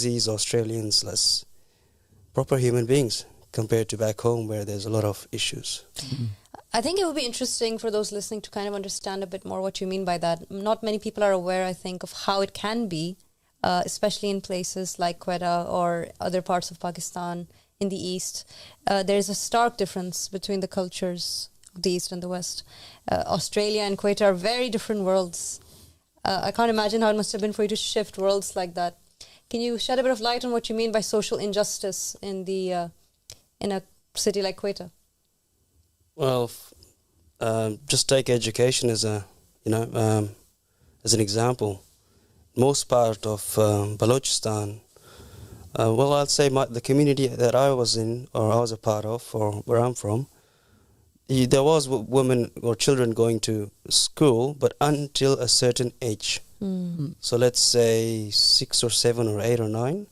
These Australians less proper human beings compared to back home where there's a lot of issues. I think it would be interesting for those listening to kind of understand a bit more what you mean by that. Not many people are aware, I think, of how it can be, especially in places like Quetta or other parts of Pakistan in the East. There's a stark difference between the cultures of the East and the West. Australia and Quetta are very different worlds. I can't imagine how it must have been for you to shift worlds like that. Can you shed a bit of light on what you mean by social injustice in a city like Quetta? Well, just take education as as an example. Most part of Balochistan, well, I'd say the community that I was in, or I was a part of, or where I'm from, there was women or children going to school, but until a certain age. So let's say 6 or 7 or 8 or 9.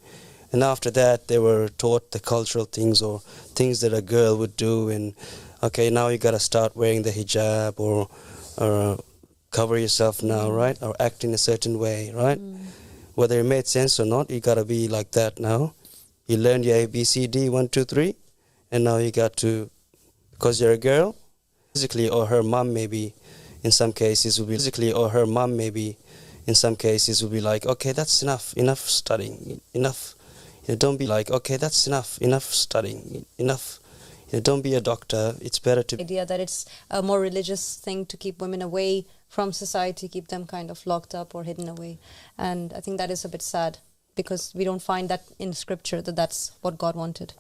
And after that, they were taught the cultural things or things that a girl would do. And, okay, now you got to start wearing the hijab or cover yourself now, right? Or act in a certain way, right? Whether it made sense or not, you got to be like that now. You learned your ABCD, 1, 2, 3. And now you got to, because you're a girl, physically, or her mom maybe, in some cases, will be physically, or her mom maybe, in some cases, will be like, okay, that's enough studying, enough. Don't be like, okay, that's enough studying, enough. Don't be a doctor. It's better to... idea that it's a more religious thing to keep women away from society, keep them kind of locked up or hidden away. And I think that is a bit sad because we don't find that in scripture, that that's what God wanted.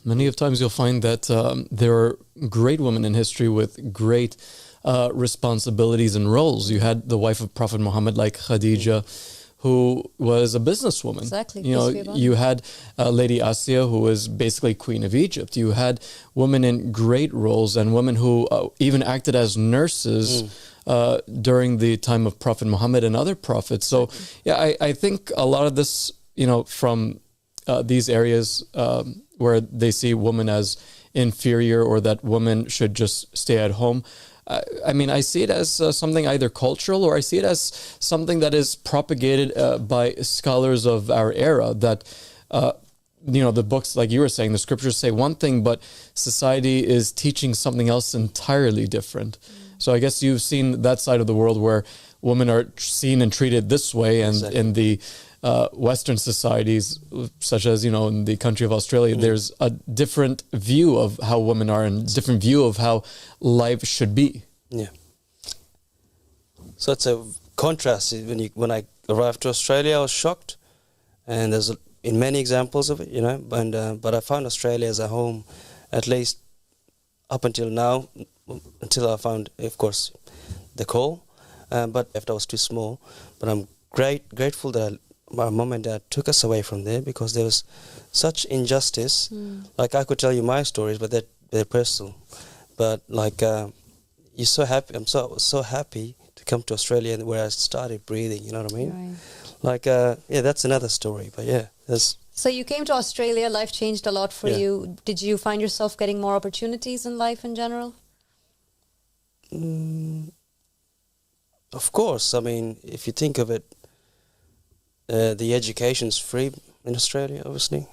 Many of times you'll find that there are great women in history with great responsibilities and roles. You had the wife of Prophet Muhammad like Khadija, who was a businesswoman. Exactly. You had Lady Asiya, who was basically Queen of Egypt. You had women in great roles and women who even acted as nurses during the time of Prophet Muhammad and other prophets. So, yeah, I think a lot of this, from these areas where they see women as inferior or that women should just stay at home, I mean, I see it as something either cultural or I see it as something that is propagated by scholars of our era that, the books, like you were saying, the scriptures say one thing, but society is teaching something else entirely different. So I guess you've seen that side of the world where women are seen and treated this way, and in the Western societies, such as, in the country of Australia, there's a different view of how women are and different view of how life should be. Yeah. So it's a contrast. When I arrived to Australia, I was shocked, and there's in many examples of it, but I found Australia as a home, at least up until now, until I found, of course, the call, but if I was too small. But I'm grateful that my mom and dad took us away from there because there was such injustice. Like, I could tell you my stories, but they're personal. But like, you're so happy. I'm so happy to come to Australia where I started breathing. You know what I mean? Right. Like, that's another story. But yeah, So you came to Australia. Life changed a lot for you. Did you find yourself getting more opportunities in life in general? Of course. I mean, if you think of it, the education's free in Australia, obviously,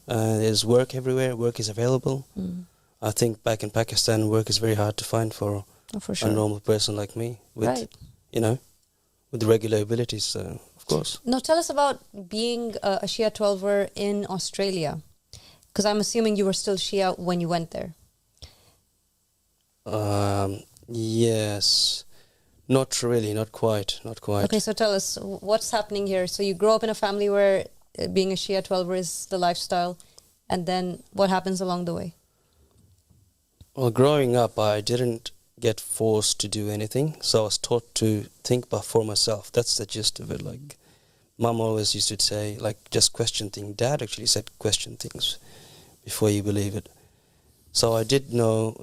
there's work everywhere, work is available. I think back in Pakistan, work is very hard to find for sure. a normal person like me with, with the regular abilities, of course. Now tell us about being a Shia 12er in Australia, because I'm assuming you were still Shia when you went there. Yes. Not really, not quite. Okay, so tell us, what's happening here? So you grow up in a family where being a Shia 12er is the lifestyle, and then what happens along the way? Well, growing up, I didn't get forced to do anything, so I was taught to think for myself. That's the gist of it. Like, Mom always used to say, like, just question things. Dad actually said, question things before you believe it. So I did know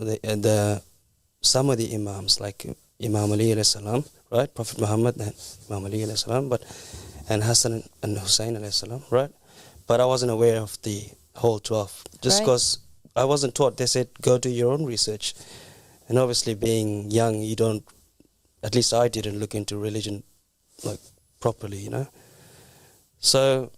some of the Imams, like Imam Ali alayhi salam, right? Prophet Muhammad and Imam Ali alayhi salam, and Hassan and Hussein alayhi salam, right? But I wasn't aware of the whole 12, just because I wasn't taught. They said, go do your own research. And obviously being young, you don't, at least I didn't look into religion like properly, So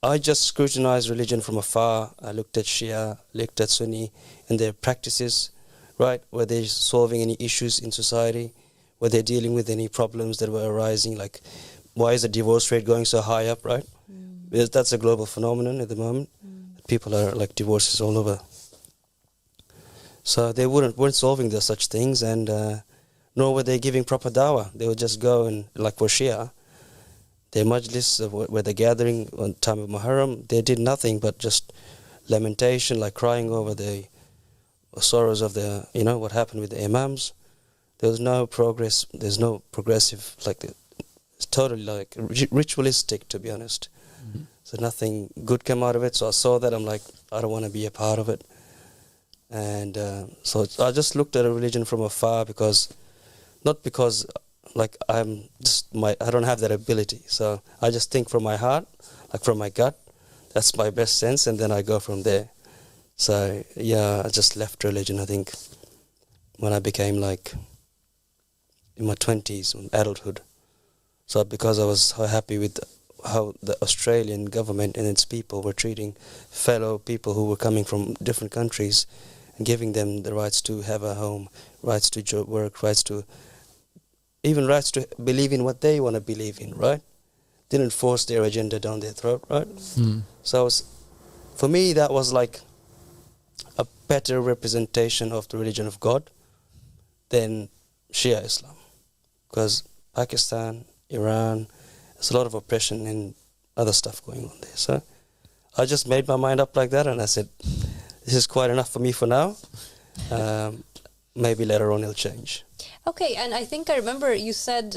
I just scrutinized religion from afar. I looked at Shia, looked at Sunni and their practices, right? Were they solving any issues in society? Were they dealing with any problems that were arising? Like, why is the divorce rate going so high up, right? Because that's a global phenomenon at the moment. People are like divorces all over. So they weren't solving such things, and nor were they giving proper dawah. They would just go and, like for Shia, their majlis where they're gathering on time of Muharram, they did nothing but just lamentation, like crying over the sorrows of the, what happened with the imams. There was no progress. There's no progressive, it's totally like ritualistic, to be honest. So nothing good came out of it. So I saw that. I'm like, I don't want to be a part of it. And so I just looked at a religion from afar not because like I don't have that ability. So I just think from my heart, like from my gut. That's my best sense, and then I go from there. So yeah, I just left religion, I think, when I became like in my 20s, in adulthood. So because I was so happy with how the Australian government and its people were treating fellow people who were coming from different countries and giving them the rights to have a home, rights to work, rights to believe in what they want to believe in, right? Didn't force their agenda down their throat, right? So for me, that was like a better representation of the religion of God than Shia Islam. Because Pakistan, Iran, there's a lot of oppression and other stuff going on there. So I just made my mind up like that, and I said, this is quite enough for me for now. Maybe later on it'll change. Okay, and I think I remember you said,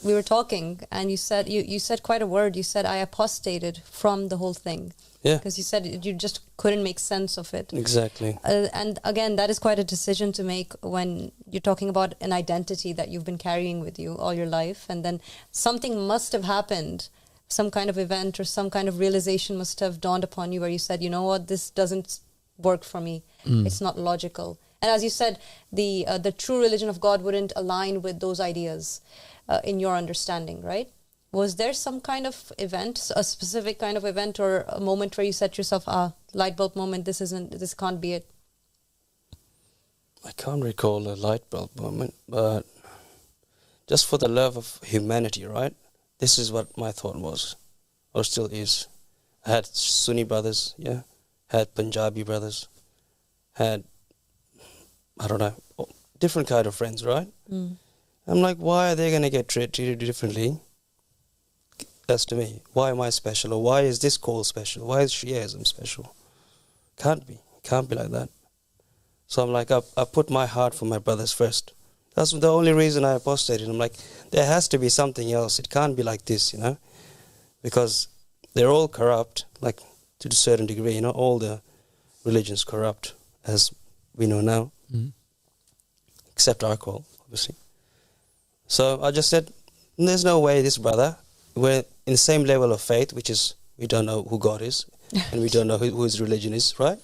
we were talking, and you said you said quite a word. You said, I apostated from the whole thing. Yeah. Because you said you just couldn't make sense of it. Exactly. And again, that is quite a decision to make when you're talking about an identity that you've been carrying with you all your life. And then something must have happened, some kind of event or some kind of realization must have dawned upon you where you said, you know what, this doesn't work for me. It's not logical. And as you said, the true religion of God wouldn't align with those ideas in your understanding, right? Was there some kind of event, a specific kind of event or a moment where you said to yourself, light bulb moment, this can't be it? I can't recall a light bulb moment, but just for the love of humanity, right? This is what my thought was, or still is. I had Sunni brothers, yeah, had Punjabi brothers, had, I don't know, different kind of friends, right? I'm like, why are they going to get treated differently as to me? Why am I special? Or why is this called special? Why is Shiaism special? Can't be like that. So I'm like, I put my heart for my brothers first. That's the only reason I apostated. I'm like, there has to be something else. It can't be like this, because they're all corrupt, like to a certain degree, all the religions corrupt, as we know now, except our call, obviously. So I just said, there's no way this brother, we're in the same level of faith, which is we don't know who God is, and we don't know who his religion is, right?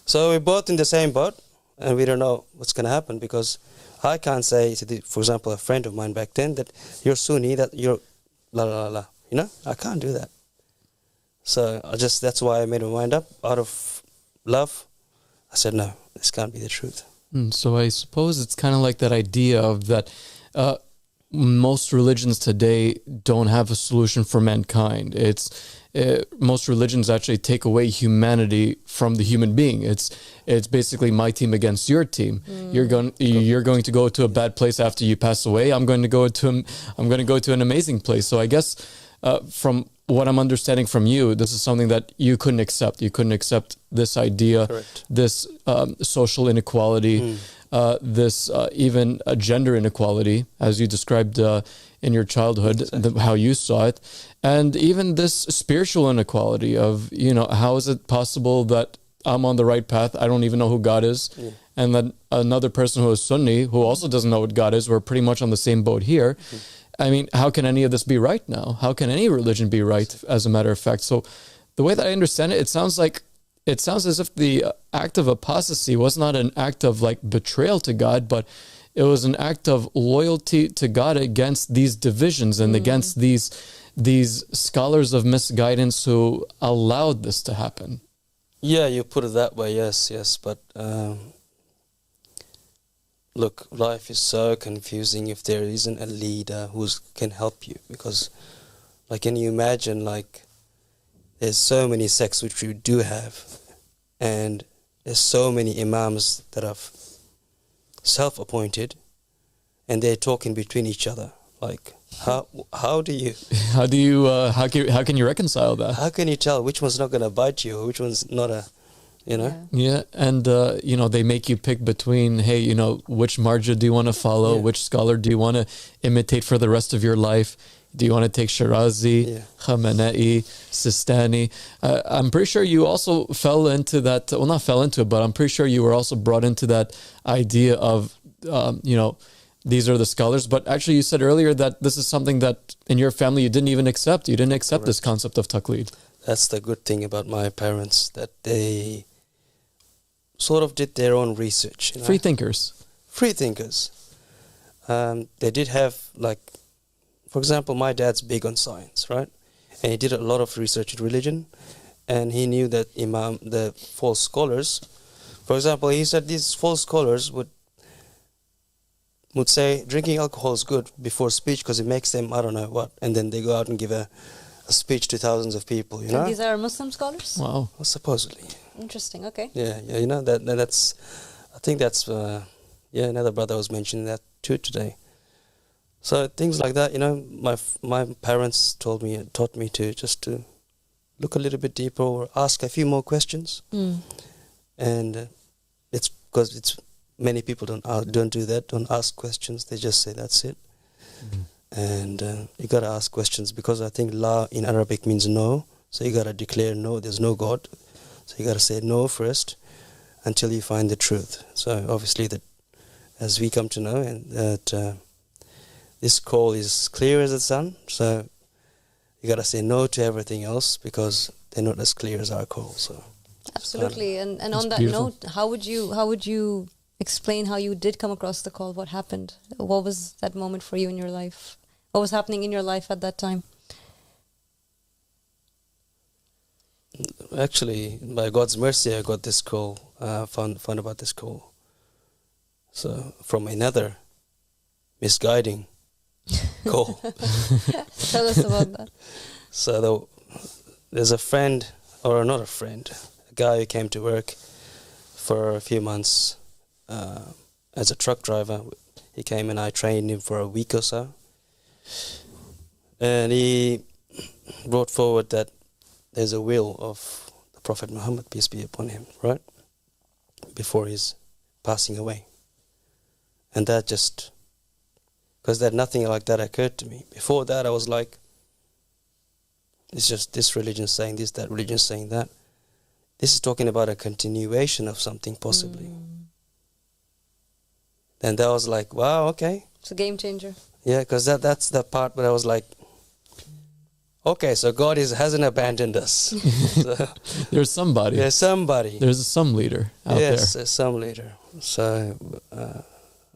So we're both in the same boat, and we don't know what's going to happen, because I can't say to, for example, a friend of mine back then that you're Sunni, that you're la la la la. I can't do that. So that's why I made my mind up out of love. I said, no, this can't be the truth. So I suppose it's kind of like that idea of that most religions today don't have a solution for mankind. Most religions actually take away humanity from the human being. It's basically my team against your team. You're going to go to a bad place after you pass away. I'm going to go to an amazing place. So I guess from what I'm understanding from you, this is something that you couldn't accept. You couldn't accept this idea, correct, this social inequality, this even gender inequality, as you described in your childhood, exactly, how you saw it, and even this spiritual inequality of, how is it possible that I'm on the right path, I don't even know who God is, and then another person who is Sunni, who also doesn't know what God is, we're pretty much on the same boat here. I mean, how can any of this be right now? How can any religion be right, as a matter of fact? So the way that I understand it, it sounds as if the act of apostasy was not an act of like betrayal to God, but it was an act of loyalty to God against these divisions and against these these scholars of misguidance who allowed this to happen. Yeah, you put it that way, yes. But look, life is so confusing if there isn't a leader who can help you. Because, like, can you imagine, like, there's so many sects which we do have, and there's so many imams that are self-appointed, and they're talking between each other. Like, how can you reconcile that? How can you tell which one's not going to bite you or which one's not a, you know? Yeah, and they make you pick between, hey, which marja do you want to follow? Yeah. Which scholar do you want to imitate for the rest of your life? Do you want to take Shirazi, Khamenei, Sistani? I'm pretty sure you also fell into that. Well, not fell into it, but I'm pretty sure you were also brought into that idea of, these are the scholars. But actually, you said earlier that this is something that in your family you didn't even accept. You didn't accept this concept of taqleed. That's the good thing about my parents, that they sort of did their own research. Free thinkers. They did have, like, for example, my dad's big on science, right? And he did a lot of research in religion, and he knew that the false scholars, for example, he said these false scholars would say drinking alcohol is good before speech because it makes them, I don't know what, and then they go out and give a speech to thousands of people, And these are Muslim scholars? Wow. Well, supposedly. Interesting, okay. Yeah, that's, I think that's, another brother was mentioning that too today. So things like that, my parents taught me to just to look a little bit deeper or ask a few more questions. And it's because many people don't do that, don't ask questions. They just say that's it. And you got to ask questions, because I think la in Arabic means no. So you got to declare no, there's no God. So you got to say no first until you find the truth. So obviously as we come to know, and that this call is clear as the sun. So you got to say no to everything else, because they're not as clear as our call. So absolutely. And on that beautiful note, how would you explain how you did come across the call? What happened? What was that moment for you in your life? What was happening in your life at that time? Actually, by God's mercy, I got this call, found about this call. So, from another misguiding call. Tell us about that. So, there's a friend, or not a friend, a guy who came to work for a few months as a truck driver. He came and I trained him for a week or so. And he brought forward that there's a will of the Prophet Muhammad, peace be upon him, right? Before his passing away. And that just, because nothing like that occurred to me. Before that, I was like, it's just this religion saying this, that religion saying that. This is talking about a continuation of something, possibly. And that was like, wow, okay. It's a game changer. Yeah, because that's the part where I was like, okay, so God hasn't abandoned us. So, there's somebody. There's somebody. There's some leader out there. Yes, there's some leader. So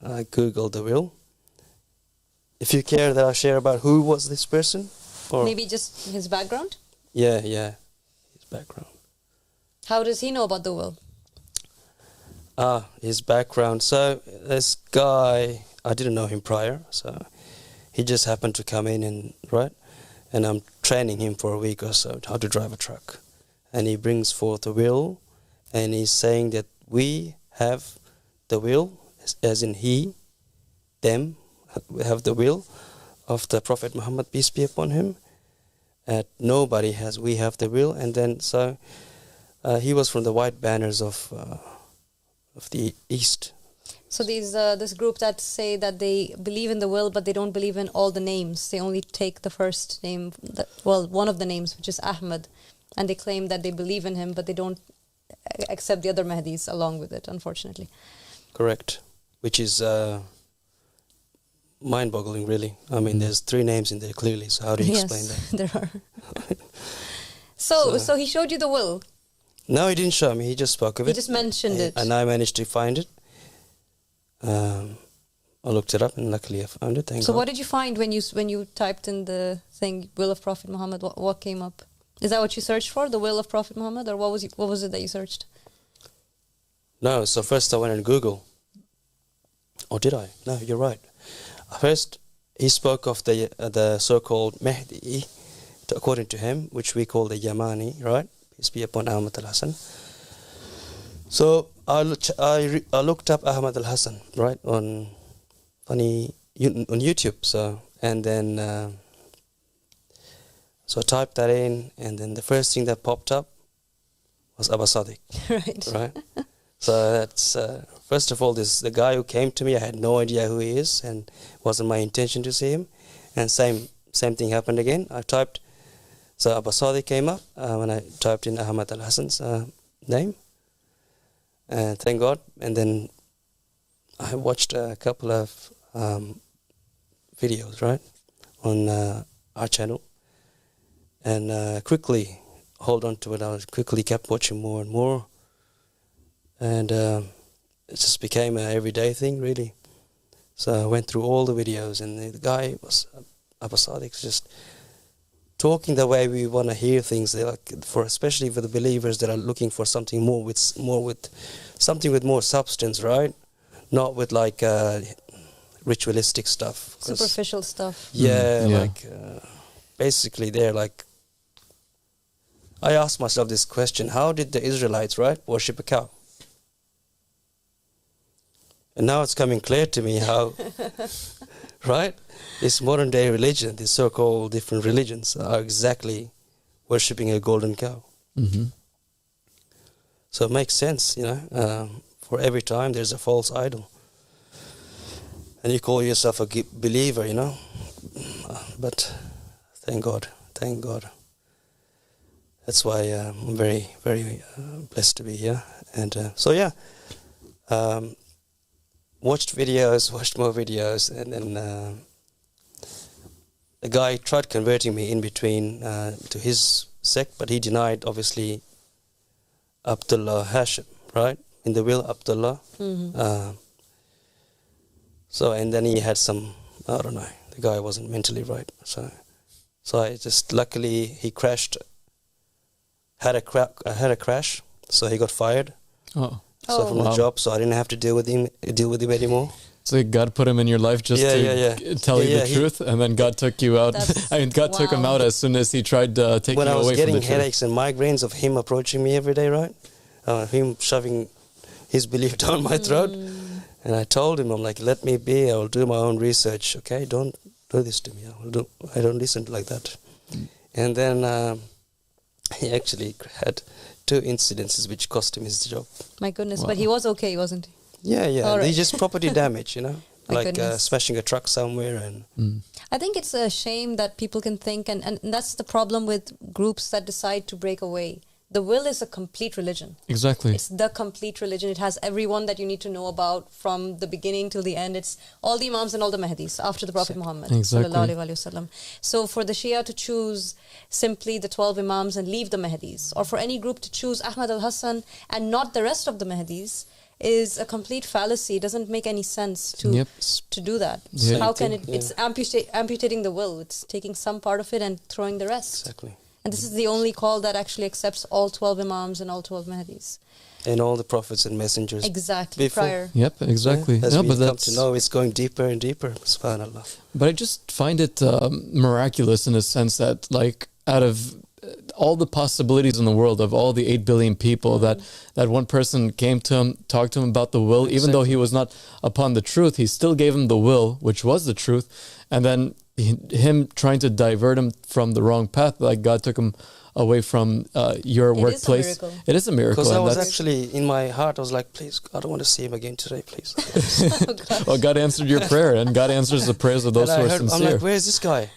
I Googled the will. If you care that I share about who was this person? Or maybe just his background? Yeah, his background. How does he know about the will? His background. So this guy, I didn't know him prior, so he just happened to come in and I'm training him for a week or so how to drive a truck. And he brings forth a will, and he's saying that we have the will, as in he, them, have the will of the Prophet Muhammad, peace be upon him. Nobody has, we have the will. And then so he was from the white banners of the East. So this group that say that they believe in the will, but they don't believe in all the names. They only take the first name, one of the names, which is Ahmad, and they claim that they believe in him, but they don't accept the other Mahdis along with it, unfortunately. Correct. Which is mind-boggling, really. I mean, there's 3 names in there clearly, so how do you explain that? There are. So he showed you the will? No, he didn't show me. He just spoke of it. He just mentioned it. And I managed to find it. I looked it up and luckily I found it. Thank So God. what did you find when you typed in the thing, will of Prophet Muhammad? What came up? Is that what you searched for, the will of Prophet Muhammad, or what was it that you searched? No, so first I went on Google. Or did I? No, you're right. First, he spoke of the so-called Mahdi, according to him, which we call the Yamani, right? Peace be upon Ahmad al-Hassan. So I looked up Ahmad al-Hassan, right, on YouTube. So and then so I typed that in, and then the first thing that popped up was Abba Sadiq, right? So that's first of all, the guy who came to me. I had no idea who he is, and it wasn't my intention to see him. And same thing happened again. I typed, so Abba Sadiq came up when I typed in Ahmad al-Hassan's name. And thank God. And then I watched a couple of videos, right, on our channel, and quickly hold on to it. I quickly kept watching more and more. And it just became an everyday thing, really. So I went through all the videos, and the guy was Abba Sadiq, just talking the way we want to hear things. They especially for the believers that are looking for something more with something with more substance, right? Not with like ritualistic stuff, Superficial stuff. Yeah, Yeah. like basically they're like. I asked myself this question: how did the Israelites, right, worship a cow? And now it's coming clear to me how, right? This modern day religion, these so-called different religions, are exactly worshipping a golden cow. Mm-hmm. So it makes sense, for every time there's a false idol. And you call yourself a believer, But thank God. That's why I'm very, very blessed to be here. And watched more videos, and then the guy tried converting me in between to his sect, but he denied, obviously, Abdullah Hashem, right? In the will, Abdullah. Mm-hmm. And then he had some, I don't know, the guy wasn't mentally right. So I just, luckily, he crashed, had a crash, so he got fired. Oh. So from the job, so I didn't have to deal with him anymore. So God put him in your life just to tell you the truth, and then God took you out. God took him out as soon as he tried taking you away from the truth. When I was getting headaches and migraines of him approaching me every day, right? Him shoving his belief down my throat. And I told him, I'm like, let me be, I will do my own research, okay? Don't do this to me. I don't listen like that. And then he actually had 2 incidences which cost him his job. My goodness, but he was okay, wasn't he? Yeah. All right. They just property damage, like smashing a truck somewhere. And I think it's a shame that people can think, and that's the problem with groups that decide to break away. The will is a complete religion. Exactly. It's the complete religion. It has everyone that you need to know about from the beginning till the end. It's all the Imams and all the Mahdis after the Prophet Muhammad. Exactly. Sallallahu Alaihi Wasallam. So for the Shia to choose simply the 12 Imams and leave the Mahdis, or for any group to choose Ahmad al-Hassan and not the rest of the Mahdis, is a complete fallacy. It doesn't make any sense to do that. Yeah. How can it? It's amputating the will. It's taking some part of it and throwing the rest. Exactly. And this is the only call that actually accepts all 12 Imams and all 12 Mahdis. And all the prophets and messengers. Exactly. Prior. Yep, exactly. As we come to know, it's going deeper and deeper. Subhanallah. But I just find it miraculous in a sense that, like, out of all the possibilities in the world, of all the 8 billion people, that one person came to him, talked to him about the will, even though he was not upon the truth, he still gave him the will, which was the truth. And then him trying to divert him from the wrong path, like God took him away from your workplace. It is a miracle. Because I was actually, in my heart, I was like, please, I don't want to see him again today, please. Well, God answered your prayer, and God answers the prayers of those who are sincere. I'm like, where's this guy?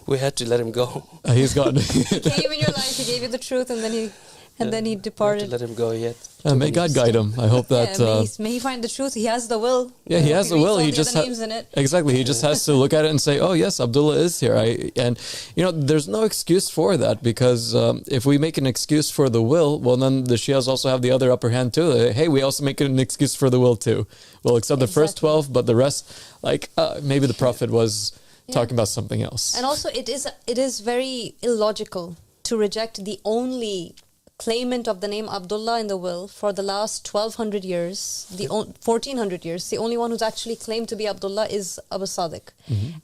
We had to let him go. He's gone. He came in your life, he gave you the truth, and then he And then he departed. Let him go yet. May God guide him. I hope that... may he find the truth. He has the will. Yeah, he has the will. He just names in it. Exactly. He just has to look at it and say, oh, yes, Abdullah is here. And, there's no excuse for that, because if we make an excuse for the will, well, then the Shias also have the other upper hand too. Hey, we also make an excuse for the will too. Well, except the first 12, but the rest, maybe the Prophet was talking about something else. And also, it is very illogical to reject the only claimant of the name Abdullah in the will for the last 1200 years, 1400 years. The only one who's actually claimed to be Abdullah is Abu Sadiq.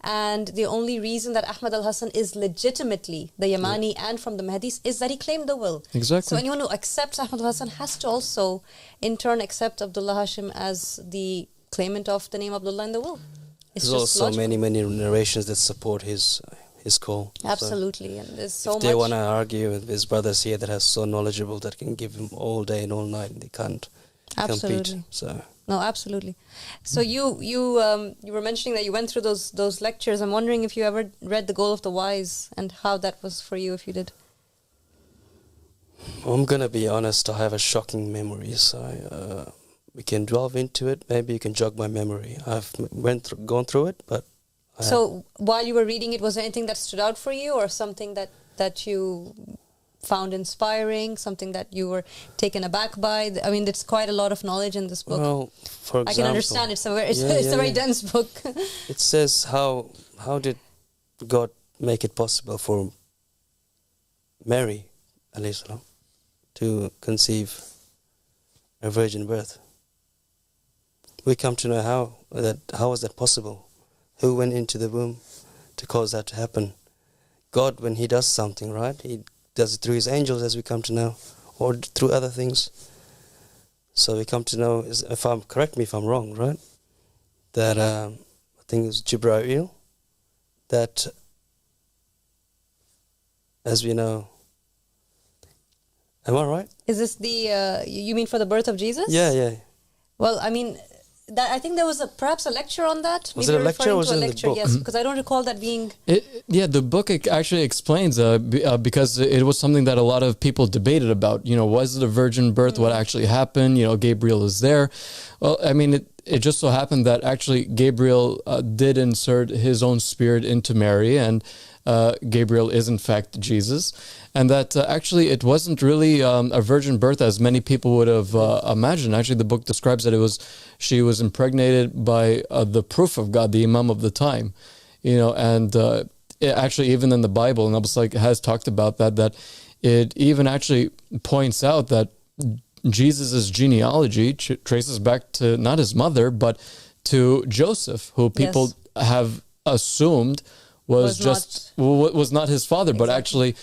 And the only reason that Ahmad al-Hasan is legitimately the Yamani and from the Mahdis is that he claimed the will. Exactly. So anyone who accepts Ahmad al-Hasan has to also in turn accept Abdullah Hashim as the claimant of the name Abdullah in the will. There's also many narrations that support his call. Absolutely. So, and there's so if they want to argue with his brothers here that are so knowledgeable that can give him all day and all night, they can't compete. So no, absolutely. So you were mentioning that you went through those lectures. I'm wondering if you ever read The Goal of the Wise and how that was for you, if you did. I'm gonna be honest, I have a shocking memory, so we can delve into it. Maybe you can jog my memory. I've gone through it, but so while you were reading it, was there anything that stood out for you, or something that you found inspiring, something that you were taken aback by? I mean, there's quite a lot of knowledge in this book. Well, for example, I can understand it's a very dense book. It says how did God make it possible for Mary, alayhi salam, to conceive a virgin birth. We come to know how was that possible? Who went into the womb to cause that to happen? God, when He does something, right? He does it through His angels, as we come to know, or through other things. So we come to know, correct me if I'm wrong, right? That I think it was Jibreel, that, as we know, am I right? Is this you mean for the birth of Jesus? Yeah. Well, I mean, I think there was perhaps a lecture on that. Was it a lecture or was it in the book? Yes, because I don't recall that being... The book actually explains, because it was something that a lot of people debated about. Was it a virgin birth? What actually happened? Gabriel is there. Well, I mean, it just so happened that actually Gabriel did insert his own spirit into Mary, and Gabriel is in fact Jesus. And that actually it wasn't really a virgin birth as many people would have imagined. Actually, the book describes that she was impregnated by the proof of God, the Imam of the time. And actually even in the Bible, and Abdullah has talked about that it even actually points out that Jesus' genealogy traces back to not his mother, but to Joseph, who people have assumed was not his father, but actually